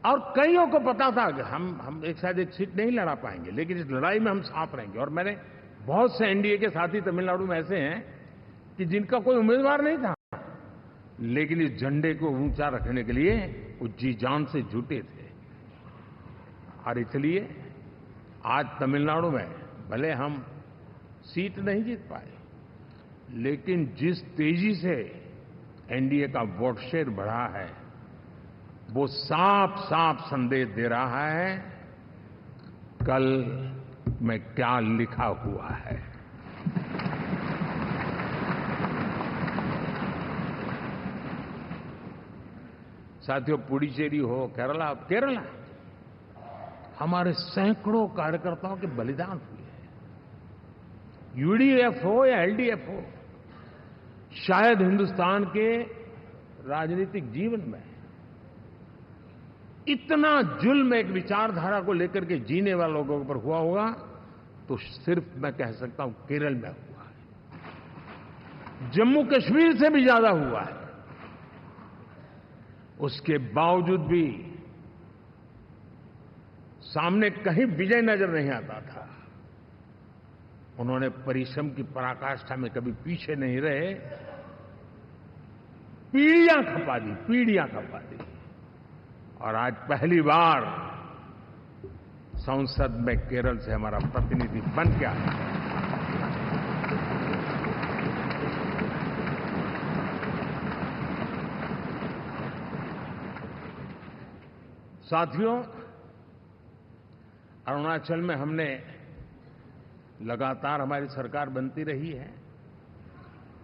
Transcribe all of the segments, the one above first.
और कईयों को पता था कि हम एक शायद एक सीट नहीं लड़ा पाएंगे, लेकिन इस लड़ाई में हम साथ रहेंगे। और मैंने बहुत से एनडीए के साथी तमिलनाडु में ऐसे हैं कि जिनका कोई उम्मीदवार नहीं था, लेकिन इस झंडे को ऊंचा रखने के लिए वो जी जान से जुटे थे। और इसलिए आज तमिलनाडु में भले हम सीट नहीं जीत पाए, लेकिन जिस तेजी से एनडीए का वोट शेयर बढ़ा है, वो साफ साफ संदेश दे रहा है कल में क्या लिखा हुआ है। साथियों, पुडुचेरी हो, केरला हमारे सैकड़ों कार्यकर्ताओं के बलिदान हुए हैं। यूडीएफ हो या एलडीएफ हो, शायद हिंदुस्तान के राजनीतिक जीवन में इतना जुल्म एक विचारधारा को लेकर के जीने वाले लोगों पर हुआ होगा तो सिर्फ मैं कह सकता हूं केरल में हुआ है। जम्मू कश्मीर से भी ज्यादा हुआ है। उसके बावजूद भी सामने कहीं विजय नजर नहीं आता था। उन्होंने परिश्रम की पराकाष्ठा में कभी पीछे नहीं रहे, पीढ़ियां खपा दी। और आज पहली बार संसद में केरल से हमारा प्रतिनिधि बन के आया। साथियों, अरुणाचल में हमने लगातार हमारी सरकार बनती रही है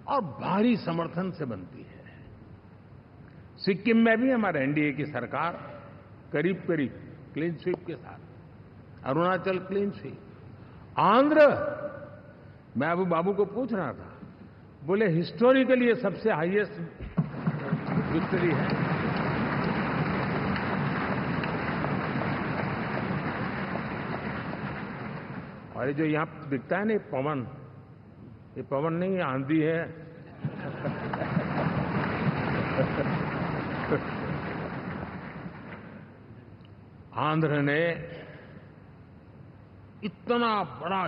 और भारी समर्थन से बनती है। सिक्किम में भी हमारे एनडीए की सरकार करीब करीब क्लीन स्वीप के साथ, अरुणाचल क्लीन स्वीप। आंध्र, मैं अबू बाबू को पूछ रहा था, बोले हिस्टोरिकली ये सबसे हाईएस्ट विक्ट्री है। और ये जो यहां दिखता है ना, पवन, ये पवन नहीं, ये आंधी है। आंध्र ने इतना बड़ा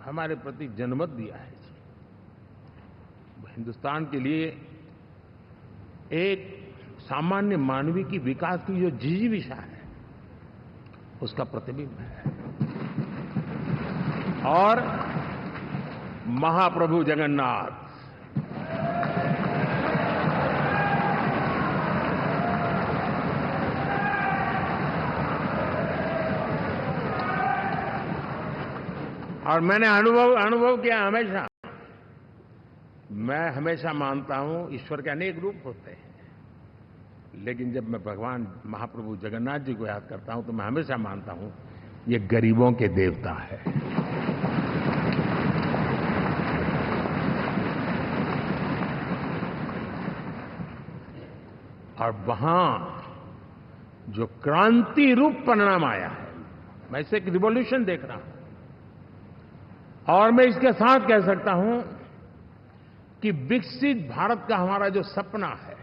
हमारे प्रति जनमत दिया है। हिंदुस्तान के लिए एक सामान्य मानवीय की विकास की जो जिजीविषा है, उसका प्रतिबिंब है। और महाप्रभु जगन्नाथ, और मैंने अनुभव किया हमेशा। मैं हमेशा मानता हूं ईश्वर के अनेक रूप होते हैं, लेकिन जब मैं भगवान महाप्रभु जगन्नाथ जी को याद करता हूं तो मैं हमेशा मानता हूं ये गरीबों के देवता है। और वहां जो क्रांति रूप परिणाम आया है, मैं इसे एक रिवॉल्यूशन देख रहा हूं। और मैं इसके साथ कह सकता हूं कि विकसित भारत का हमारा जो सपना है,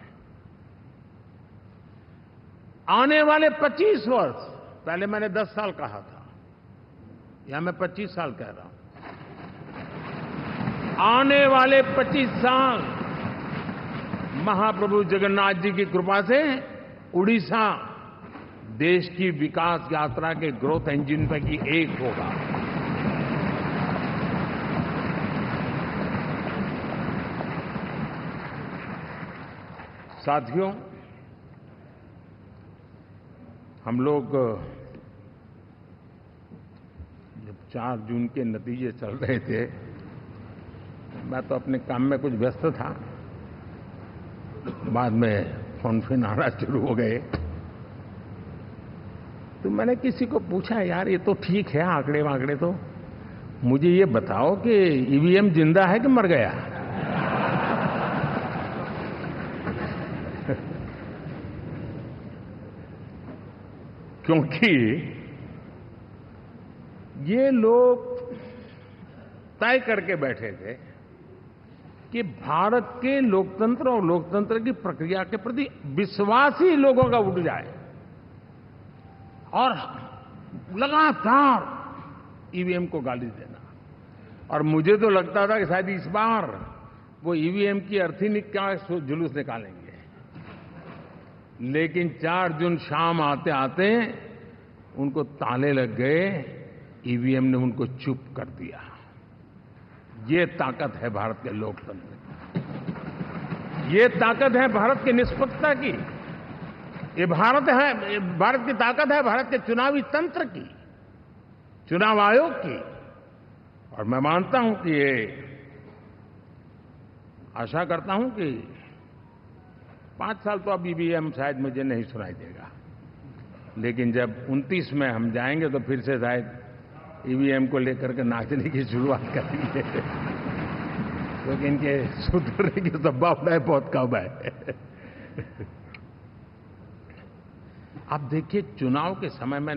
आने वाले 25 वर्ष, पहले मैंने 10 साल कहा था, यहां मैं 25 साल कह रहा हूं, आने वाले 25 साल महाप्रभु जगन्नाथ जी की कृपा से उड़ीसा देश की विकास यात्रा के ग्रोथ इंजन पैकी एक होगा। साथियों, हम लोग जब 4 जून के नतीजे चल रहे थे, मैं तो अपने काम में कुछ व्यस्त था। बाद में फोन आना शुरू हो गए, तो मैंने किसी को पूछा, यार ये तो ठीक है आंकड़े वांकड़े, तो मुझे ये बताओ कि ईवीएम जिंदा है कि मर गया? क्योंकि ये लोग तय करके बैठे थे कि भारत के लोकतंत्र और लोकतंत्र की प्रक्रिया के प्रति विश्वास ही लोगों का उठ जाए। और लगातार ईवीएम को गाली देना। और मुझे तो लगता था कि शायद इस बार वो ईवीएम की अर्थी का जुलूस निकालेंगे, लेकिन 4 जून शाम आते आते उनको ताले लग गए, ईवीएम ने उनको चुप कर दिया। ये ताकत है भारत के लोकतंत्र की, ये ताकत है भारत की निष्पक्षता की, ये भारत की ताकत है भारत के चुनावी तंत्र की, चुनाव आयोग की। और मैं मानता हूं कि ये आशा करता हूं कि 5 साल तो अब ईवीएम शायद मुझे नहीं सुनाई देगा, लेकिन जब 29 में हम जाएंगे तो फिर से शायद ईवीएम को लेकर के नाचने की शुरुआत करेंगे, क्योंकि इनके सुधरने की संभावना बहुत कम है। आप देखिए, चुनाव के समय में